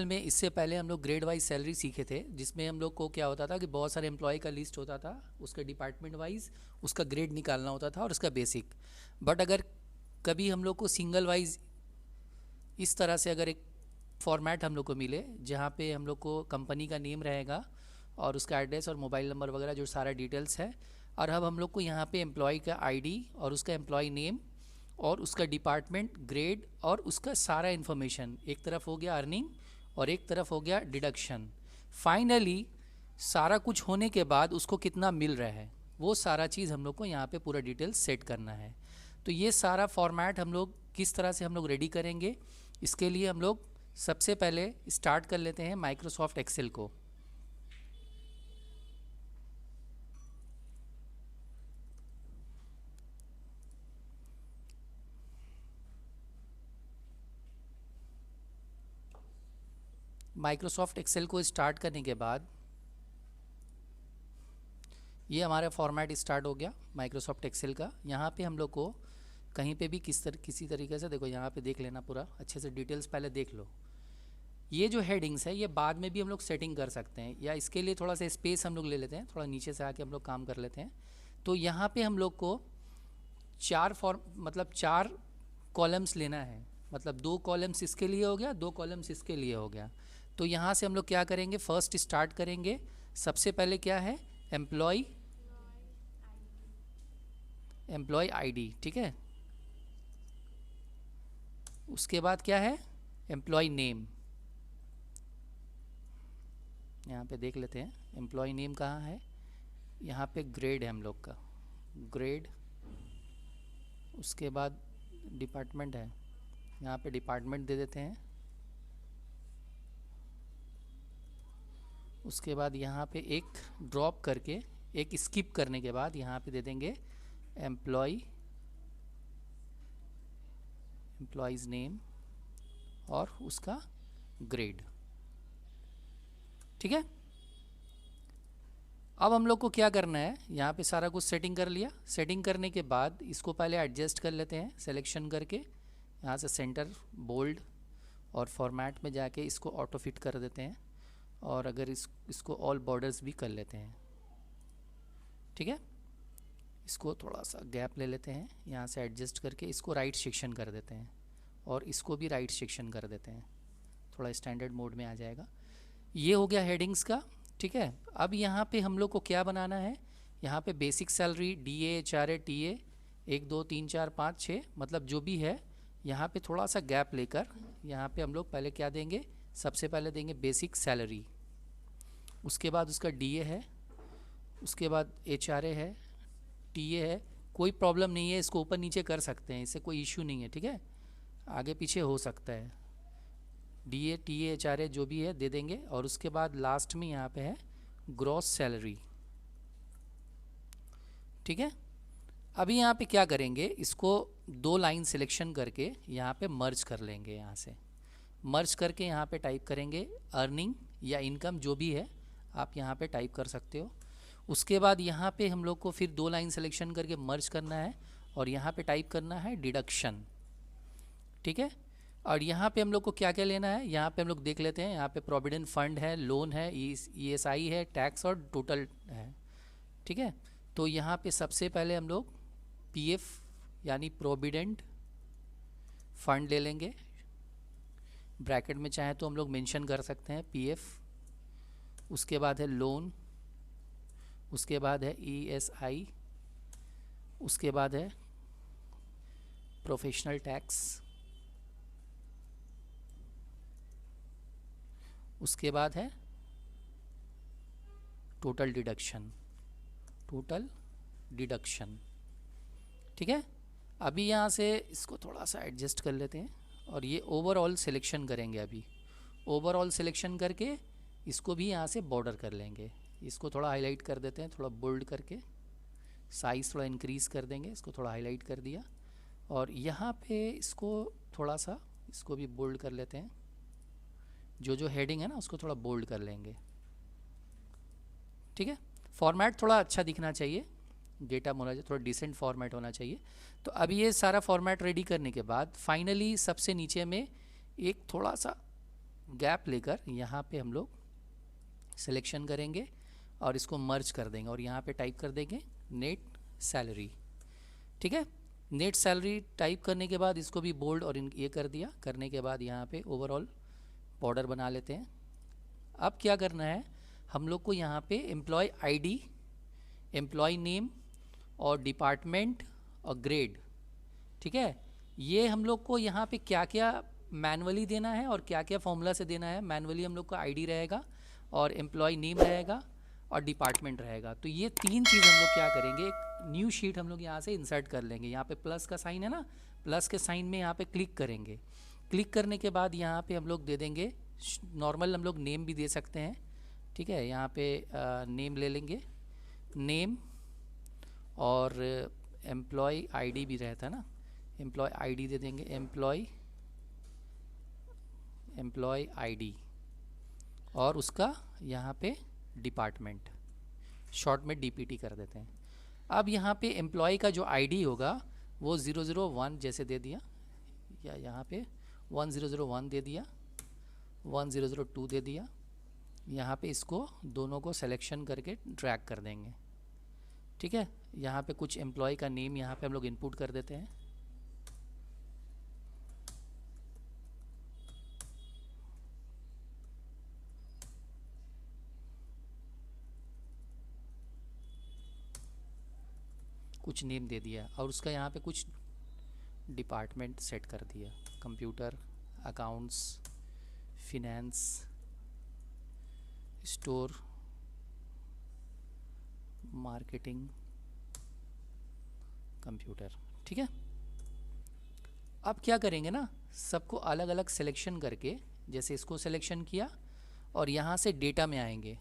में इससे पहले हम लोग ग्रेड वाइज सैलरी सीखे थे, जिसमें हम लोग को क्या होता था कि बहुत सारे एम्प्लॉय का लिस्ट होता था, उसके डिपार्टमेंट वाइज उसका ग्रेड निकालना होता था और उसका बेसिक। बट अगर कभी हम लोग को सिंगल वाइज इस तरह से अगर एक फॉर्मेट हम लोग को मिले जहाँ पे हम लोग को कंपनी का नेम रहेगा और उसका एड्रेस और मोबाइल नंबर वगैरह जो सारा डिटेल्स है, और अब हम लोग को यहाँ पे एम्प्लॉय का आईडी और उसका एम्प्लॉय नेम और उसका डिपार्टमेंट, ग्रेड और उसका सारा इन्फॉर्मेशन, एक तरफ हो गया अर्निंग और एक तरफ हो गया डिडक्शन। फाइनली सारा कुछ होने के बाद उसको कितना मिल रहा है वो सारा चीज़ हम लोग को यहाँ पे पूरा डिटेल्स सेट करना है। तो ये सारा फॉर्मेट हम लोग किस तरह से हम लोग रेडी करेंगे, इसके लिए हम लोग सबसे पहले स्टार्ट कर लेते हैं माइक्रोसॉफ्ट एक्सेल को। माइक्रोसॉफ्ट एक्सेल को स्टार्ट करने के बाद ये हमारा फॉर्मेट स्टार्ट हो गया माइक्रोसॉफ्ट एक्सेल का। यहाँ पे हम लोग को कहीं पे भी किसी तरीके से देखो, यहाँ पे देख लेना, पूरा अच्छे से डिटेल्स पहले देख लो। ये जो हेडिंग्स है ये बाद में भी हम लोग सेटिंग कर सकते हैं, या इसके लिए थोड़ा सा स्पेस हम लोग ले लेते हैं, थोड़ा नीचे से आके हम लोग काम कर लेते हैं। तो यहाँ पे हम लोग को चार कॉलम्स लेना है, मतलब 2 कॉलम्स इसके लिए हो गया, 2 कॉलम्स इसके लिए हो गया। तो यहाँ से हम लोग क्या करेंगे, फर्स्ट स्टार्ट करेंगे। सबसे पहले क्या है, एम्प्लॉय आईडी, ठीक है। उसके बाद क्या है, एम्प्लॉय नेम। यहाँ पे देख लेते हैं एम्प्लॉय नेम कहाँ है, यहाँ पे ग्रेड है हम लोग का, ग्रेड। उसके बाद डिपार्टमेंट है, यहाँ पे डिपार्टमेंट दे देते हैं। उसके बाद यहाँ पे एक ड्रॉप करके, एक स्किप करने के बाद यहाँ पे दे देंगे एम्प्लॉयज़ नेम और उसका ग्रेड, ठीक है। अब हम लोग को क्या करना है, यहाँ पे सारा कुछ सेटिंग कर लिया। सेटिंग करने के बाद इसको पहले एडजस्ट कर लेते हैं, सिलेक्शन करके यहाँ से सेंटर, बोल्ड और फॉर्मेट में जाके इसको ऑटो फिट कर देते हैं, और अगर इसको ऑल बॉर्डर्स भी कर लेते हैं, ठीक है। इसको थोड़ा सा गैप ले लेते हैं, यहाँ से एडजस्ट करके इसको राइट सेक्शन कर देते हैं, और इसको भी राइट सेक्शन कर देते हैं, थोड़ा स्टैंडर्ड मोड में आ जाएगा। ये हो गया हेडिंग्स का, ठीक है। अब यहाँ पे हम लोग को क्या बनाना है, यहाँ पे basic salary, DA, HRA, TA 1 2 3 4 5 6, मतलब जो भी है, यहाँ पे थोड़ा सा गैप लेकर यहाँ पे हम लोग पहले क्या देंगे, सबसे पहले देंगे बेसिक सैलरी। उसके बाद उसका DA है, उसके बाद HRA है, TA है। कोई प्रॉब्लम नहीं है, इसको ऊपर नीचे कर सकते हैं, इससे कोई इशू नहीं है, ठीक है, आगे पीछे हो सकता है। DA, TA, HRA जो भी है दे देंगे, और उसके बाद लास्ट में यहाँ पे है ग्रॉस सैलरी, ठीक है। अभी यहाँ पे क्या करेंगे, इसको 2 लाइन सिलेक्शन करके यहाँ पे मर्ज कर लेंगे। यहाँ से मर्ज करके यहाँ पे टाइप करेंगे अर्निंग या इनकम, जो भी है आप यहाँ पे टाइप कर सकते हो। उसके बाद यहाँ पे हम लोग को फिर 2 लाइन सिलेक्शन करके मर्ज करना है, और यहाँ पे टाइप करना है डिडक्शन, ठीक है। और यहाँ पे हम लोग को क्या क्या लेना है, यहाँ पे हम लोग देख लेते हैं। यहाँ पे प्रोविडेंट फंड है, लोन है, ESI है, टैक्स और टोटल है, ठीक है। तो यहाँ पे सबसे पहले हम लोग PF यानी प्रोविडेंट फंड ले लेंगे, ब्रैकेट में चाहे तो हम लोग मेंशन कर सकते हैं PF। उसके बाद है लोन, उसके बाद है ESI, उसके बाद है प्रोफेशनल टैक्स, उसके बाद है टोटल डिडक्शन, ठीक है। अभी यहाँ से इसको थोड़ा सा एडजस्ट कर लेते हैं, और ये ओवरऑल सिलेक्शन करेंगे। अभी ओवरऑल सिलेक्शन करके इसको भी यहाँ से बॉर्डर कर लेंगे। इसको थोड़ा हाईलाइट कर देते हैं, थोड़ा बोल्ड करके, साइज़ थोड़ा इंक्रीज़ कर देंगे, इसको थोड़ा हाईलाइट कर दिया। और यहाँ पे इसको थोड़ा सा, इसको भी बोल्ड कर लेते हैं, जो हेडिंग है ना उसको थोड़ा बोल्ड कर लेंगे, ठीक है। फॉर्मेट थोड़ा अच्छा दिखना चाहिए, डेटा होना चाहिए, थोड़ा डिसेंट फॉर्मेट होना चाहिए। तो अभी ये सारा फॉर्मेट रेडी करने के बाद फाइनली सबसे नीचे में एक थोड़ा सा गैप लेकर यहाँ पे हम लोग सिलेक्शन करेंगे और इसको मर्ज कर देंगे और यहाँ पे टाइप कर देंगे नेट सैलरी। ठीक है, नेट सैलरी टाइप करने के बाद इसको भी बोल्ड और ये कर दिया। करने के बाद यहाँ पे ओवरऑल बॉर्डर बना लेते हैं। अब क्या करना है, हम लोग को यहाँ पे एम्प्लॉय आईडी, एम्प्लॉय नेम और डिपार्टमेंट और ग्रेड, ठीक है, ये हम लोग को यहाँ पे क्या क्या मैनुअली देना है और क्या क्या फॉर्मूला से देना है। मैनुअली हम लोग का आईडी रहेगा और एम्प्लॉय नेम रहेगा और डिपार्टमेंट रहेगा। तो ये तीन चीज़ हम लोग क्या करेंगे, एक न्यू शीट हम लोग यहाँ से इंसर्ट कर लेंगे। यहाँ पे प्लस का साइन है ना, प्लस के साइन में यहाँ पे क्लिक करेंगे। क्लिक करने के बाद यहाँ पे हम लोग दे देंगे नॉर्मल, हम लोग नेम भी दे सकते हैं। ठीक है, यहाँ पे नेम ले लेंगे, नेम और एम्प्लॉय आईडी भी रहता है ना, एम्प्लॉय आईडी दे देंगे, एम्प्लॉय आईडी और उसका यहाँ पे डिपार्टमेंट, शॉर्ट में डीपीटी कर देते हैं। अब यहाँ पे एम्प्लॉय का जो आईडी होगा वो 001 जैसे दे दिया, या यहाँ पे 1001 दे दिया, 1002 दे दिया। यहाँ पे इसको दोनों को सिलेक्शन करके ड्रैग कर देंगे। ठीक है, यहाँ पे कुछ एम्प्लॉय का नेम यहाँ पे हम लोग इनपुट कर देते हैं। कुछ नेम दे दिया और उसका यहाँ पे कुछ डिपार्टमेंट सेट कर दिया, computer, accounts, finance, store, marketing, computer. ठीक है, अब क्या करेंगे ना, सबको अलग अलग सिलेक्शन करके, जैसे इसको सिलेक्शन किया और यहाँ से डेटा में आएंगे,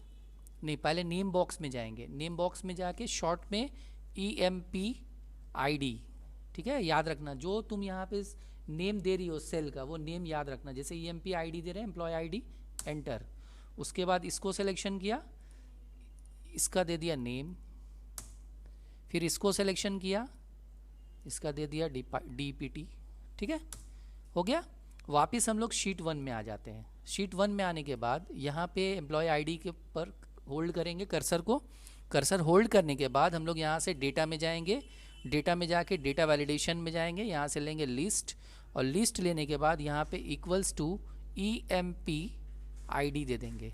नहीं पहले नेम बॉक्स में जाएंगे। नेम बॉक्स में जाके शॉर्ट में EMPID, ठीक है, याद रखना जो तुम यहाँ पे नेम दे रही हो सेल का वो नेम याद रखना। जैसे EMPID दे रहे हैं, एम्प्लॉय आईडी, एंटर। उसके बाद इसको सिलेक्शन किया, इसका दे दिया नेम, फिर इसको सिलेक्शन किया, इसका दे दिया DPT। ठीक है, हो गया। वापस हम लोग शीट 1 में आ जाते हैं। शीट 1 में आने के बाद यहाँ पे एम्प्लॉय आईडी के पर होल्ड करेंगे कर्सर को। कर्सर होल्ड करने के बाद हम लोग यहाँ से डेटा में जाएंगे, डेटा में जाके डेटा वैलिडेशन में जाएंगे, यहाँ से लेंगे लिस्ट और लिस्ट लेने के बाद यहाँ पे इक्वल्स टू EMPID दे देंगे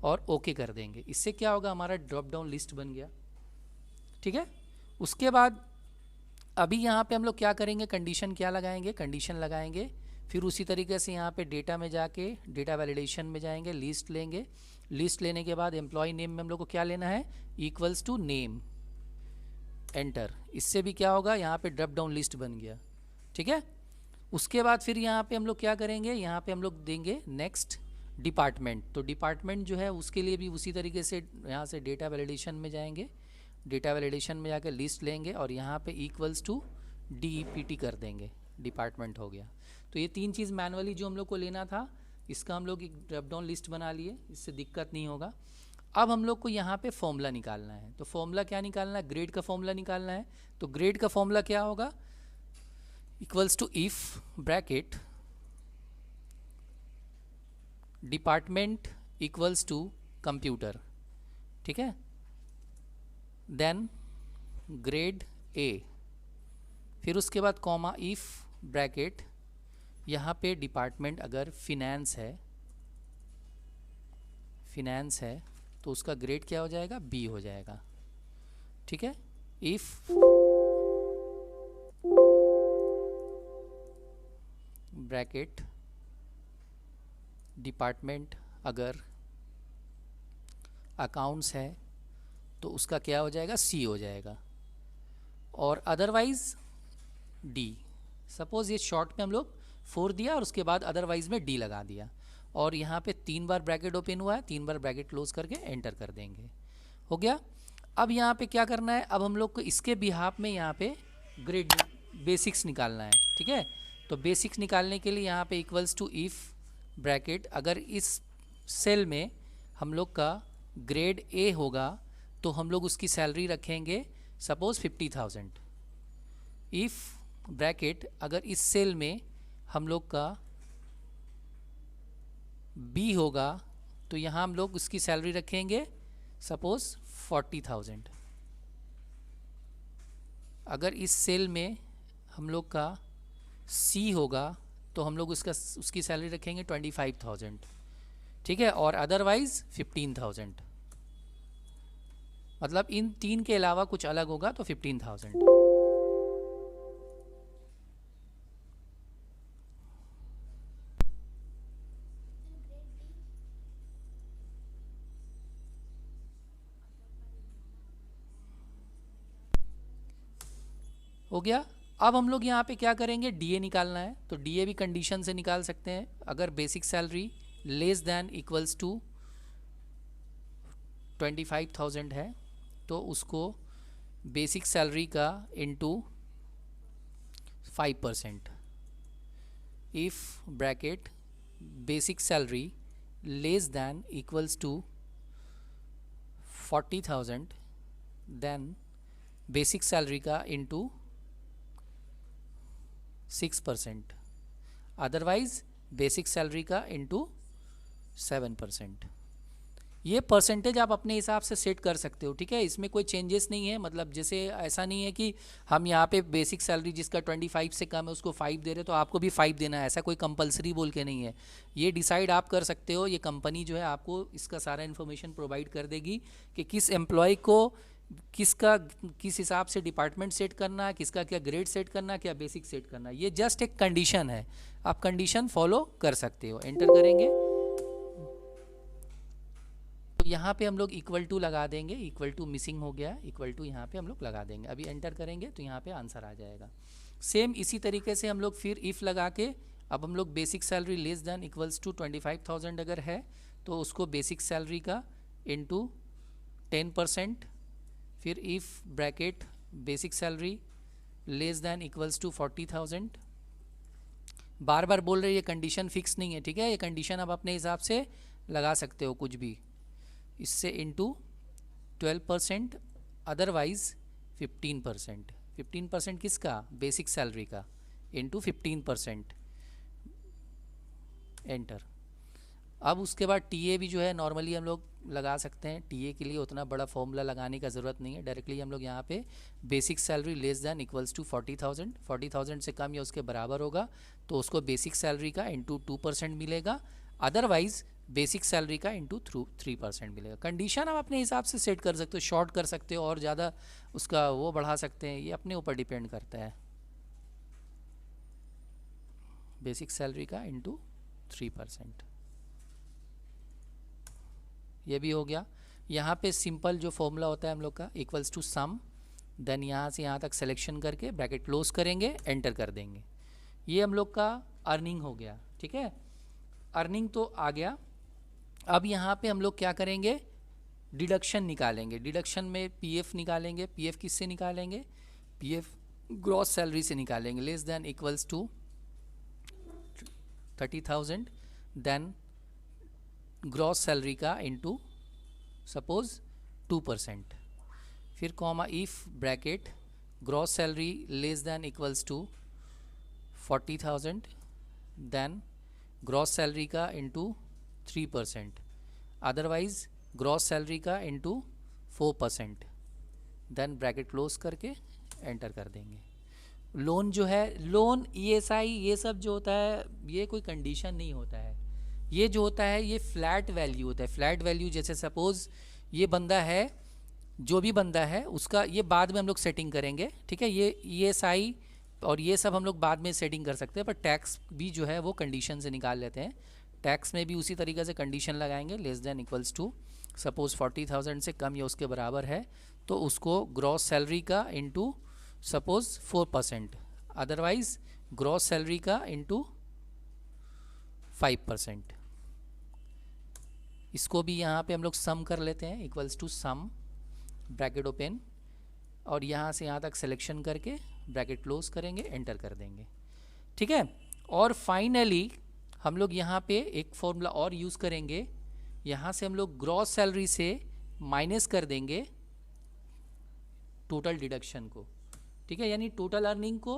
और ओके कर देंगे। इससे क्या होगा, हमारा ड्रॉप डाउन लिस्ट बन गया। ठीक है, उसके बाद अभी यहाँ पे हम लोग क्या करेंगे, कंडीशन क्या लगाएंगे, कंडीशन लगाएंगे। फिर उसी तरीके से यहाँ पे डेटा में जाके डेटा वैलिडेशन में जाएंगे, लिस्ट लेंगे। लिस्ट लेने के बाद एम्प्लॉय नेम में हम लोग को क्या लेना है, इक्वल्स टू नेम, एंटर। इससे भी क्या होगा, यहाँ पे ड्रॉप डाउन लिस्ट बन गया। ठीक है, उसके बाद फिर यहाँ पे हम लोग क्या करेंगे, यहाँ पे हम लोग देंगे नेक्स्ट डिपार्टमेंट। तो डिपार्टमेंट जो है उसके लिए भी उसी तरीके से यहाँ से डेटा वैलिडेशन में जाएंगे, डेटा वैलिडेशन में जाकर लिस्ट लेंगे और यहाँ पे इक्वल्स टू DPT कर देंगे, डिपार्टमेंट हो गया। तो ये तीन चीज़ मैनुअली जो हम लोग को लेना था, इसका हम लोग एक ड्रॉप डाउन लिस्ट बना लिए, इससे दिक्कत नहीं होगा। अब हम लोग को यहाँ पे फॉर्मूला निकालना है। तो फॉर्मूला क्या निकालना है, ग्रेड का फॉर्मूला निकालना है। तो ग्रेड का फॉर्मूला क्या होगा, equals to if bracket department equals to computer, ठीक है, देन ग्रेड A, फिर उसके बाद कॉमा इफ ब्रैकेट, यहाँ पे डिपार्टमेंट अगर फिनेंस है तो उसका ग्रेड क्या हो जाएगा, B हो जाएगा। ठीक है, इफ ब्रैकेट डिपार्टमेंट अगर अकाउंट्स है तो उसका क्या हो जाएगा, C हो जाएगा, और अदरवाइज D। सपोज ये शॉर्ट में हम लोग 4 दिया और उसके बाद अदरवाइज में D लगा दिया और यहाँ पे 3 बार ब्रैकेट ओपन हुआ है, 3 बार ब्रैकेट क्लोज करके एंटर कर देंगे, हो गया। अब यहाँ पे क्या करना है, अब हम लोग को इसके बिहाफ में यहाँ पे ग्रेड बेसिक्स निकालना है। ठीक है, तो बेसिक्स निकालने के लिए यहाँ पे इक्वल्स टू इफ ब्रैकेट, अगर इस सेल में हम लोग का ग्रेड A होगा तो हम लोग उसकी सैलरी रखेंगे सपोज 50,000। इफ ब्रैकेट अगर इस सेल में हम लोग का बी होगा तो यहाँ हम लोग उसकी सैलरी रखेंगे सपोज 40,000। अगर इस सेल में हम लोग का सी होगा तो हम लोग उसकी सैलरी रखेंगे 25,000, ठीक है, और अदरवाइज 15,000। मतलब इन तीन के अलावा कुछ अलग होगा तो 15,000। हो गया। अब हम लोग यहाँ पे क्या करेंगे, डीए निकालना है, तो डीए भी कंडीशन से निकाल सकते हैं। अगर basic salary less than equals to 25,000 है तो उसको बेसिक सैलरी का into 5%। If bracket basic salary less than equals to 40,000 then basic salary का इंटू 6%, अदरवाइज बेसिक सैलरी का इंटू 7%। ये परसेंटेज आप अपने हिसाब से सेट कर सकते हो, ठीक है, इसमें कोई चेंजेस नहीं है। मतलब जैसे ऐसा नहीं है कि हम यहाँ पे बेसिक सैलरी जिसका 25 से कम है उसको 5 दे रहे तो आपको भी 5 देना है, ऐसा कोई कंपलसरी बोल के नहीं है। ये डिसाइड आप कर सकते हो, ये कंपनी जो है आपको इसका सारा इन्फॉर्मेशन प्रोवाइड कर देगी कि किस एम्प्लॉय को किस हिसाब से डिपार्टमेंट सेट करना है, किसका क्या ग्रेड सेट करना है, क्या बेसिक सेट करना है। ये जस्ट एक कंडीशन है, आप कंडीशन फॉलो कर सकते हो। एंटर करेंगे तो यहाँ पे हम लोग इक्वल टू लगा देंगे, इक्वल टू मिसिंग हो गया, इक्वल टू यहाँ पे हम लोग लगा देंगे। अभी एंटर करेंगे तो यहाँ पे आंसर आ जाएगा। सेम इसी तरीके से हम लोग फिर इफ़ लगा के अब हम लोग basic salary less than equals to 25,000 अगर है तो उसको बेसिक सैलरी का इंटू 10%, फिर if bracket basic salary less than equals to 40,000। बार बार बोल रहे ये कंडीशन फिक्स नहीं है, ठीक है, ये कंडीशन आप अपने हिसाब से लगा सकते हो कुछ भी, इससे इंटू 12%, अदरवाइज 15%। 15% किसका, बेसिक सैलरी का, इंटू 15%। एंटर। अब उसके बाद टीए भी जो है नॉर्मली हम लोग लगा सकते हैं। टीए के लिए उतना बड़ा फॉर्मूला लगाने का ज़रूरत नहीं है, डायरेक्टली हम लोग यहाँ पे basic salary less than equals to 40,000, 40,000 से कम या उसके बराबर होगा तो उसको बेसिक सैलरी का इंटू 2% मिलेगा, अदरवाइज बेसिक सैलरी का इंटू 3% मिलेगा। कंडीशन आप अपने हिसाब से सेट कर सकते हो, शॉर्ट कर सकते हो और ज़्यादा उसका वो बढ़ा सकते हैं, ये अपने ऊपर डिपेंड करता है। बेसिक सैलरी का इंटू 3%, ये भी हो गया। यहाँ पे सिंपल जो फॉर्मूला होता है हम लोग का इक्वल्स टू सम, देन यहाँ से यहाँ तक सिलेक्शन करके ब्रैकेट क्लोज करेंगे, एंटर कर देंगे। ये हम लोग का अर्निंग हो गया, ठीक है, अर्निंग तो आ गया। अब यहाँ पे हम लोग क्या करेंगे, डिडक्शन निकालेंगे। डिडक्शन में पीएफ निकालेंगे। पीएफ किससे निकालेंगे, पीएफ ग्रॉस सैलरी से निकालेंगे, less than equals to 30,000 then gross salary का इंटू सपोज 2%, फिर comma if bracket gross salary less than equals to 40,000 then gross salary का इंटू 3%, अदरवाइज ग्रॉस सैलरी का इंटू 4%, देन ब्रैकेट क्लोज करके enter कर देंगे। Loan जो है, loan ESI ये सब जो होता है ये कोई कंडीशन नहीं होता है, ये जो होता है ये फ्लैट वैल्यू होता है। फ्लैट वैल्यू जैसे सपोज ये बंदा है, जो भी बंदा है उसका, ये बाद में हम लोग सेटिंग करेंगे, ठीक है, ये ईएसआई और ये सब हम लोग बाद में सेटिंग कर सकते हैं, पर टैक्स भी जो है वो कंडीशन से निकाल लेते हैं। टैक्स में भी उसी तरीके से कंडीशन लगाएंगे, less than equals to suppose 40,000 से कम या उसके बराबर है तो उसको ग्रॉस सैलरी का into suppose 4%, otherwise gross salary का इंटू 5%। इसको भी यहाँ पे हम लोग सम कर लेते हैं, equals to sum bracket open, और यहाँ से यहाँ तक सिलेक्शन करके ब्रैकेट क्लोज करेंगे, एंटर कर देंगे, ठीक है। और फाइनली हम लोग यहाँ पे एक फॉर्मूला और यूज़ करेंगे। यहाँ से हम लोग ग्रॉस सैलरी से माइनस कर देंगे टोटल डिडक्शन को, ठीक है, यानी टोटल अर्निंग को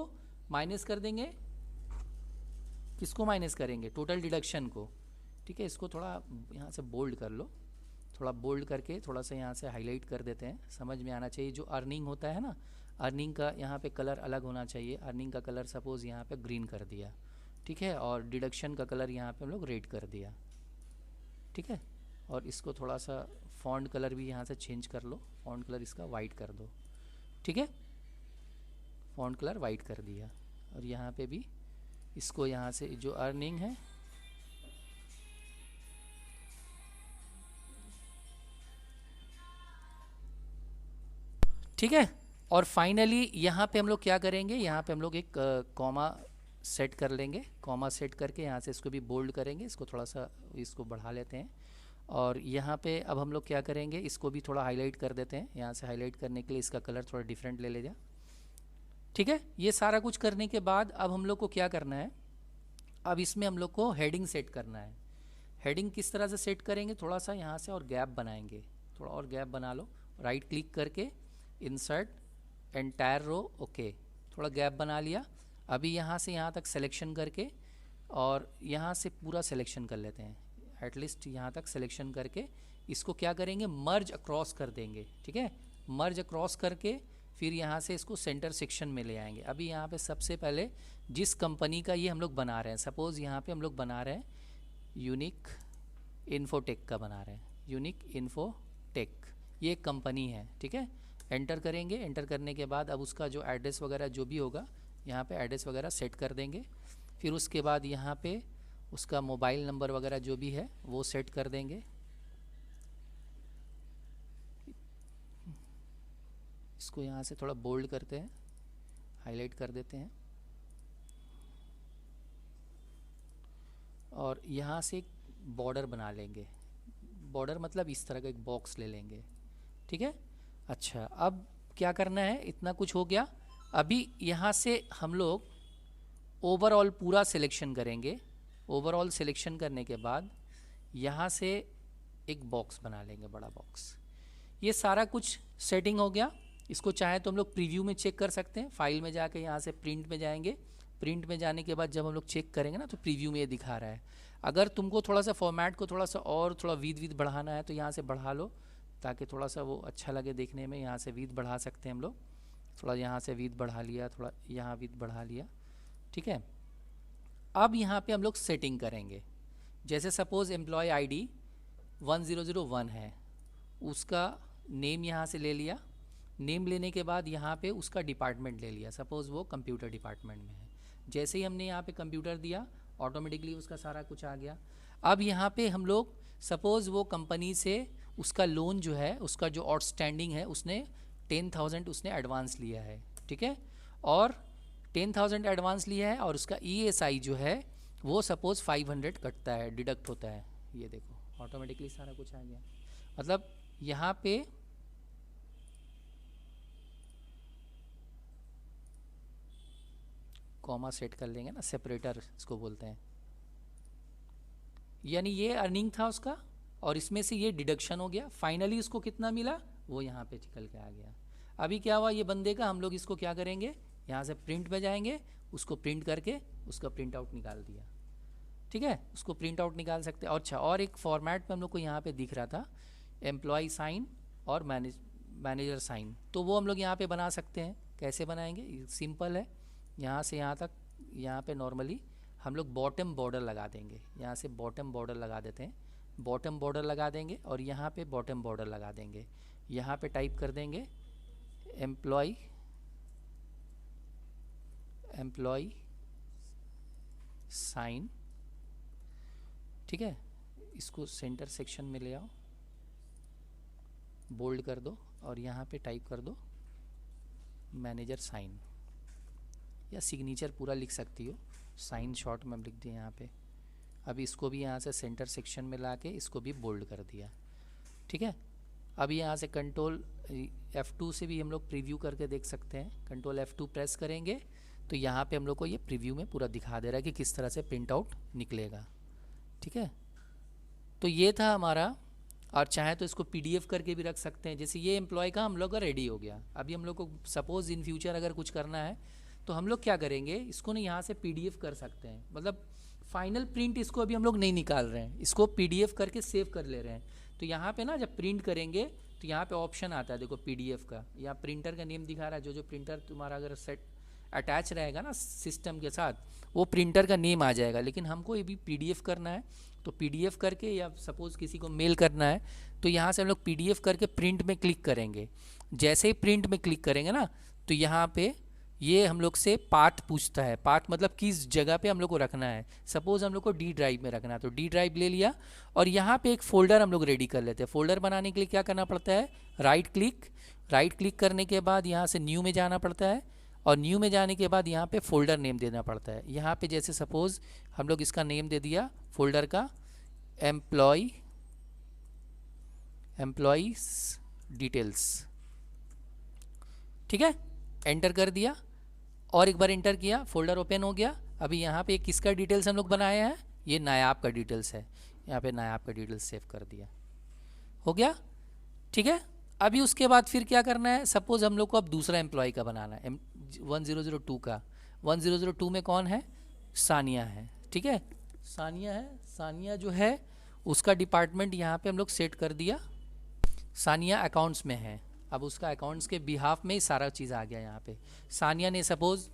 माइनस कर देंगे। किसको माइनस करेंगे, टोटल डिडक्शन को, ठीक है, इसको थोड़ा यहाँ से बोल्ड कर लो, थोड़ा बोल्ड करके थोड़ा सा यहाँ से हाईलाइट कर देते हैं, समझ में आना चाहिए। जो अर्निंग होता है ना, अर्निंग का यहाँ पे कलर अलग होना चाहिए। अर्निंग का कलर सपोज़ यहाँ पे ग्रीन कर दिया, ठीक है, और डिडक्शन का कलर यहाँ पे हम लोग रेड कर दिया, ठीक है। और इसको थोड़ा सा फॉन्ट कलर भी यहाँ से चेंज कर लो, फॉन्ट कलर इसका वाइट कर दो, ठीक है, फॉन्ट कलर वाइट कर दिया। और यहाँ पे भी इसको यहाँ से जो अर्निंग है ठीक है। और फाइनली यहाँ पे हम लोग क्या करेंगे, यहाँ पे हम लोग एक कॉमा सेट कर लेंगे, कॉमा सेट करके यहाँ से इसको भी बोल्ड करेंगे, इसको थोड़ा सा इसको बढ़ा लेते हैं। और यहाँ पे अब हम लोग क्या करेंगे, इसको भी थोड़ा हाईलाइट कर देते हैं। यहाँ से हाईलाइट करने के लिए इसका कलर थोड़ा डिफरेंट ले ले जा, ठीक है। ये सारा कुछ करने के बाद अब हम लोग को क्या करना है, अब इसमें हम लोग को हेडिंग सेट करना है। हेडिंग किस तरह से सेट करेंगे, थोड़ा सा यहाँ से और गैप बनाएंगे, थोड़ा और गैप बना लो, राइट क्लिक करके इंसर्ट एंटायर रो, ओके, थोड़ा गैप बना लिया। अभी यहाँ से यहाँ तक सिलेक्शन करके और यहाँ से पूरा सिलेक्शन कर लेते हैं, एटलीस्ट यहाँ तक सिलेक्शन करके इसको क्या करेंगे, मर्ज अक्रॉस कर देंगे, ठीक है। मर्ज अक्रॉस करके फिर यहाँ से इसको सेंटर सेक्शन में ले आएंगे। अभी यहाँ पे सबसे पहले जिस कंपनी का ये हम लोग बना रहे हैं, सपोज़ यहाँ पे हम लोग बना रहे हैं यूनिक इन्फोटेक का बना रहे हैं, यूनिक इन्फोटेक, ये एक कंपनी है, ठीक है। एंटर करेंगे, एंटर करने के बाद अब उसका जो एड्रेस वगैरह जो भी होगा यहाँ पे एड्रेस वगैरह सेट कर देंगे। फिर उसके बाद यहाँ पे उसका मोबाइल नंबर वगैरह जो भी है वो सेट कर देंगे। इसको यहाँ से थोड़ा बोल्ड करते हैं, हाईलाइट कर देते हैं। और यहाँ से एक बॉर्डर बना लेंगे, बॉर्डर मतलब इस तरह का एक बॉक्स ले लेंगे, ठीक है। अच्छा, अब क्या करना है, इतना कुछ हो गया। अभी यहाँ से हम लोग ओवरऑल पूरा सिलेक्शन करेंगे। ओवरऑल सिलेक्शन करने के बाद यहाँ से एक बॉक्स बना लेंगे, बड़ा बॉक्स। ये सारा कुछ सेटिंग हो गया। इसको चाहे तो हम लोग प्रीव्यू में चेक कर सकते हैं, फाइल में जाके यहाँ से प्रिंट में जाएंगे। प्रिंट में जाने के बाद जब हम लोग चेक करेंगे ना तो प्रीव्यू में ये दिखा रहा है। अगर तुमको थोड़ा सा फॉर्मेट को थोड़ा सा और थोड़ा विद बढ़ाना है तो यहाँ से बढ़ा लो, ताकि थोड़ा सा वो अच्छा लगे देखने में। यहाँ से विद बढ़ा सकते हैं हम लोग, थोड़ा यहाँ से विद बढ़ा लिया, थोड़ा यहाँ विद बढ़ा लिया, ठीक है। अब यहाँ पे हम लोग सेटिंग करेंगे। जैसे सपोज़ एम्प्लॉय आईडी 1001 है, उसका नेम यहाँ से ले लिया। नेम लेने के बाद यहाँ पे उसका डिपार्टमेंट ले लिया, सपोज़ वो कंप्यूटर डिपार्टमेंट में है। जैसे ही हमने यहाँ पे कंप्यूटर दिया, ऑटोमेटिकली उसका सारा कुछ आ गया। अब यहाँ पे हम लोग सपोज़ वो कंपनी से उसका लोन जो है, उसका जो आउटस्टैंडिंग है, उसने 10,000 उसने एडवांस लिया है, ठीक है। और 10,000 एडवांस लिया है और उसका ESI जो है वो सपोज़ 500 कटता है, डिडक्ट होता है। ये देखो ऑटोमेटिकली सारा कुछ आ गया। मतलब यहाँ पे कॉमा सेट कर लेंगे ना, सेपरेटर इसको बोलते हैं। यानी ये अर्निंग था उसका और इसमें से ये डिडक्शन हो गया। फाइनली उसको कितना मिला वो यहाँ पे निकल के आ गया। अभी क्या हुआ, ये बंदे का हम लोग इसको क्या करेंगे, यहाँ से प्रिंट पे जाएंगे, उसको प्रिंट करके उसका प्रिंट आउट निकाल दिया, ठीक है। उसको प्रिंट आउट निकाल सकते हैं। अच्छा, और एक फॉर्मेट पे हम लोग को यहाँ पे दिख रहा था एम्प्लॉय साइन और मैनेजर साइन, तो वो हम लोग यहाँ पे बना सकते हैं। कैसे बनाएंगे, सिंपल है। यहाँ से यहाँ तक, यहाँ पे नॉर्मली हम लोग बॉटम बॉर्डर लगा देंगे। यहाँ से बॉटम बॉर्डर लगा देते हैं, बॉटम बॉर्डर लगा देंगे और यहाँ पे बॉटम बॉर्डर लगा देंगे। यहाँ पे टाइप कर देंगे एम्प्लॉय साइन, ठीक है। इसको सेंटर सेक्शन में ले आओ, बोल्ड कर दो और यहाँ पे टाइप कर दो मैनेजर साइन, या सिग्नेचर पूरा लिख सकती हो, साइन शॉर्ट में लिख दिया यहाँ पे। अभी इसको भी यहाँ से सेंटर सेक्शन में ला के इसको भी बोल्ड कर दिया, ठीक है। अभी यहाँ से कंट्रोल F2 से भी हम लोग प्रीव्यू करके देख सकते हैं। कंट्रोल F2 प्रेस करेंगे तो यहाँ पे हम लोग को ये प्रीव्यू में पूरा दिखा दे रहा है कि किस तरह से प्रिंट आउट निकलेगा, ठीक है। तो ये था हमारा। और चाहे तो इसको PDF करके भी रख सकते हैं। जैसे ये एम्प्लॉय का हम लोग का रेडी हो गया। अभी हम लोग को सपोज़ इन फ्यूचर अगर कुछ करना है तो हम लोग क्या करेंगे, इसको ना यहाँ से PDF कर सकते हैं। मतलब फाइनल प्रिंट इसको अभी हम लोग नहीं निकाल रहे हैं, इसको पीडीएफ करके सेव कर ले रहे हैं। तो यहाँ पे ना जब प्रिंट करेंगे तो यहाँ पे ऑप्शन आता है, देखो पीडीएफ का, या प्रिंटर का नेम दिखा रहा है, जो प्रिंटर तुम्हारा अगर सेट अटैच रहेगा ना सिस्टम के साथ, वो प्रिंटर का नेम आ जाएगा। लेकिन हमको ये भी पीडीएफ करना है, तो पीडीएफ करके, या सपोज़ किसी को मेल करना है, तो यहाँ से हम लोग पीडीएफ करके प्रिंट में क्लिक करेंगे। जैसे ही प्रिंट में क्लिक करेंगे ना, तो यहाँ पे ये हम लोग से पाथ पूछता है। पाथ मतलब किस जगह पे हम लोग को रखना है। सपोज़ हम लोग को डी ड्राइव में रखना है, तो डी ड्राइव ले लिया, और यहाँ पे एक फ़ोल्डर हम लोग रेडी कर लेते हैं। फ़ोल्डर बनाने के लिए क्या करना पड़ता है, राइट क्लिक करने के बाद यहाँ से न्यू में जाना पड़ता है, और न्यू में जाने के बाद यहाँ पे फ़ोल्डर नेम देना पड़ता है। यहाँ पे जैसे सपोज़ हम लोग इसका नेम दे दिया फ़ोल्डर का एम्प्लॉयज़ डिटेल्स, ठीक है, एंटर कर दिया, और एक बार एंटर किया, फोल्डर ओपन हो गया। अभी यहाँ पे किसका डिटेल्स हम लोग बनाए हैं, ये नायाब का डिटेल्स है, यहाँ पे नायाब का डिटेल्स सेव कर दिया, हो गया, ठीक है। अभी उसके बाद फिर क्या करना है, सपोज़ हम लोग को अब दूसरा एम्प्लॉय का बनाना है, 1002 का। 1002 में कौन है, सानिया है, ठीक है, सानिया है। सानिया जो है उसका डिपार्टमेंट यहाँ पे हम लोग सेट कर दिया, सानिया अकाउंट्स में है। अब उसका अकाउंट्स के बिहाफ में ही सारा चीज़ आ गया यहाँ पे। सानिया ने सपोज़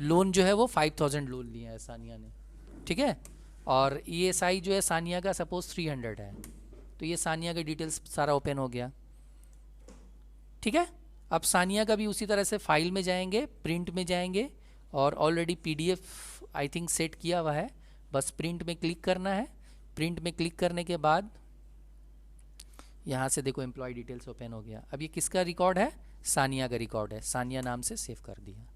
लोन जो है वो 5000 लोन लिया है सानिया ने, ठीक है, और ईएसआई जो है सानिया का सपोज़ 300 है, तो ये सानिया के डिटेल्स सारा ओपन हो गया, ठीक है। अब सानिया का भी उसी तरह से फाइल में जाएंगे, प्रिंट में जाएंगे, और already PDF I think set किया हुआ है, बस प्रिंट में क्लिक करना है। प्रिंट में क्लिक करने के बाद यहाँ से देखो एम्प्लॉय डिटेल्स ओपन हो गया। अब ये किसका रिकॉर्ड है, सानिया का रिकॉर्ड है, सानिया नाम से सेव कर दिया।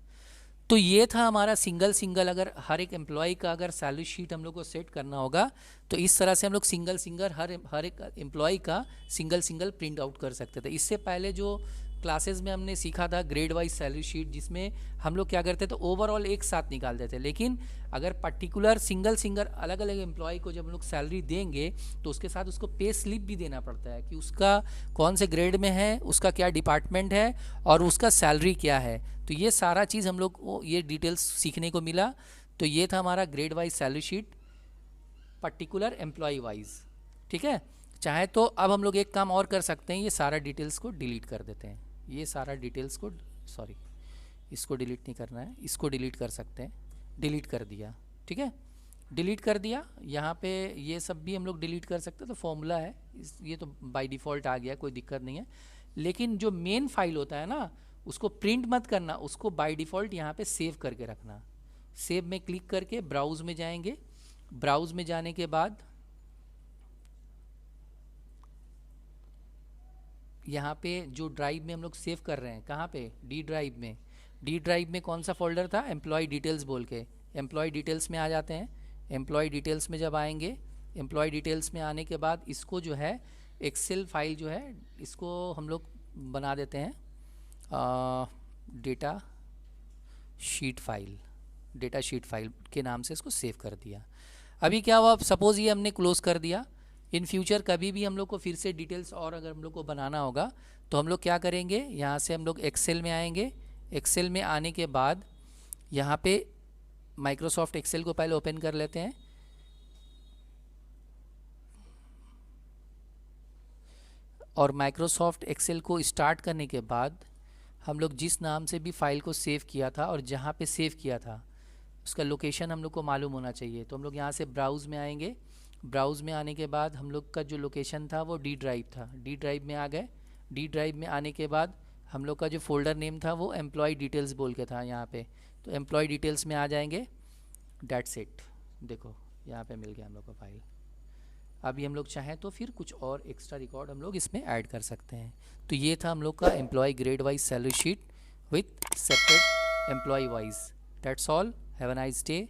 तो ये था हमारा सिंगल अगर हर एक एम्प्लॉय का अगर सैलरी शीट हम लोग को सेट करना होगा, तो इस तरह से हम लोग सिंगल हर एक एम्प्लॉय का सिंगल प्रिंट आउट कर सकते थे। इससे पहले जो क्लासेस में हमने सीखा था ग्रेड वाइज सैलरी शीट, जिसमें हम लोग क्या करते थे, ओवरऑल एक साथ निकालते थे। लेकिन अगर पर्टिकुलर सिंगल अलग अलग एम्प्लॉय को जब हम लोग सैलरी देंगे, तो उसके साथ उसको पे स्लिप भी देना पड़ता है कि उसका कौन से ग्रेड में है, उसका क्या डिपार्टमेंट है, और उसका सैलरी क्या है। तो ये सारा चीज़ हम लोग को ये डिटेल्स सीखने को मिला। तो ये था हमारा grade wise salary sheet particular employee wise, ठीक है। चाहे तो अब हम लोग एक काम और कर सकते हैं, ये सारा डिटेल्स को डिलीट कर देते हैं। ये सारा डिटेल्स को, सॉरी इसको डिलीट नहीं करना है, इसको डिलीट कर सकते हैं। डिलीट कर दिया, ठीक है, डिलीट कर दिया। यहाँ पे ये सब भी हम लोग डिलीट कर सकते हैं, तो फॉर्मूला है ये तो बाय डिफ़ॉल्ट आ गया, कोई दिक्कत नहीं है। लेकिन जो मेन फाइल होता है ना, उसको प्रिंट मत करना, उसको बाय डिफ़ॉल्ट यहाँ पे सेव करके रखना। सेव में क्लिक करके ब्राउज़ में जाएंगे, ब्राउज़ में जाने के बाद यहाँ पे जो ड्राइव में हम लोग सेव कर रहे हैं, कहाँ पे, डी ड्राइव में। डी ड्राइव में कौन सा फोल्डर था, एम्प्लॉय डिटेल्स बोल के, एम्प्लॉय डिटेल्स में आ जाते हैं। एम्प्लॉय डिटेल्स में जब आएंगे, एम्प्लॉय डिटेल्स में आने के बाद इसको जो है एक्सेल फाइल जो है, इसको हम लोग बना देते हैं डेटा शीट फाइल के नाम से इसको सेव कर दिया। अभी क्या हुआ, सपोज़ ये हमने क्लोज़ कर दिया। इन फ्यूचर कभी भी हम लोग को फिर से डिटेल्स और अगर हम लोग को बनाना होगा, तो हम लोग क्या करेंगे, यहाँ से हम लोग एक्सेल में आएंगे। एक्सेल में आने के बाद यहाँ पे माइक्रोसॉफ्ट एक्सेल को पहले ओपन कर लेते हैं, और माइक्रोसॉफ्ट एक्सेल को स्टार्ट करने के बाद हम लोग जिस नाम से भी फाइल को सेव किया था और जहाँ पे सेव किया था उसका लोकेशन हम लोग को मालूम होना चाहिए। तो हम लोग यहाँ से ब्राउज़ में आएंगे। ब्राउज़ में आने के बाद हम लोग का जो लोकेशन था वो डी ड्राइव था, डी ड्राइव में आ गए। डी ड्राइव में आने के बाद हम लोग का जो फोल्डर नेम था वो एम्प्लॉय डिटेल्स बोल के था यहाँ पे, तो एम्प्लॉय डिटेल्स में आ जाएंगे। डेट्स इट, देखो यहाँ पे मिल गया हम लोग का फाइल। अभी हम लोग चाहें तो फिर कुछ और एक्स्ट्रा रिकॉर्ड हम लोग इसमें ऐड कर सकते हैं। तो ये था हम लोग का employee grade wise salary sheet with separate employee wise. That's all, have a nice day.